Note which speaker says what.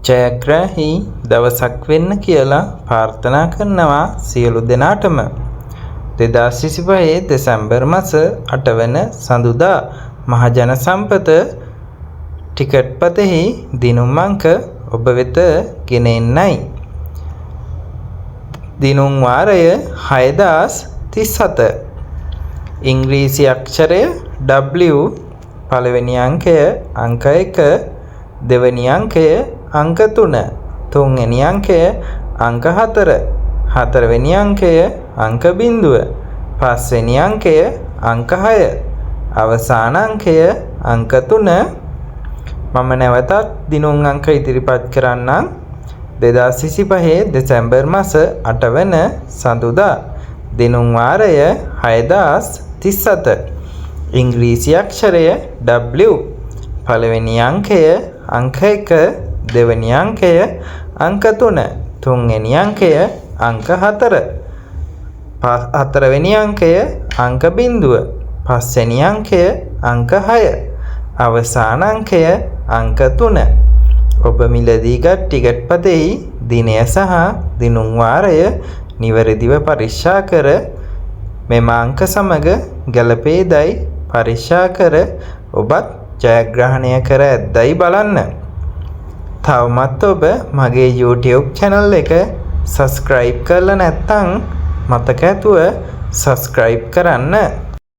Speaker 1: ජයග්‍රාහී දවසක් වෙන්න කියලා ප්‍රාර්ථනා කරනවා සියලු දෙනාටම. 2025 දෙසැම්බර් මාස 8 වන සඳුදා මහජන සම්පත ටිකට් පතෙහි දිනුම් අංක ඔබ වෙත ගෙන එන්නයි. දිනුම් වාරය 6037. ඉංග්‍රීසි අක්ෂරය W, පළවෙනි අංකය අංක 1, දෙවෙනි අංකය අංක 3, තුන්වෙනි අංකය අංක 4, හතරවෙනි අංකය අංක 0, පස්වෙනි අංකය අංක 6, අවසාන අංකය අංක 3. මම නැවතත් දිනුම් අංක ඉදිරිපත් කරන්නම්. 2025 දෙසැම්බර් මාස 8 වන සඳුදා දිනුම් වාරය 6037. ඉංග්‍රීසි අක්ෂරය W, පළවෙනි අංකය අංක 1, දෙවෙනි අංකය අංක 3, තුන්වෙනි අංකය අංක 4, හතරවෙනි අංකය අංක 0, පස්වෙනි අංකය අංක 6, අවසාන අංකය අංක 3. ඔබ මිලදීගත් ටිකට් පතෙහි දිනය සහ දිනුම් වාරය නිවැරදිව පරීක්ෂා කර මෙම අංක සමග ගැළපේදයි පරීක්ෂා කර ඔබත් ජයග්‍රහණය කර ඇද්දයි බලන්න. තවමත් ඔබ මගේ YouTube channel එක subscribe කරලා නැත්නම් මතක ඇතුව subscribe කරන්න.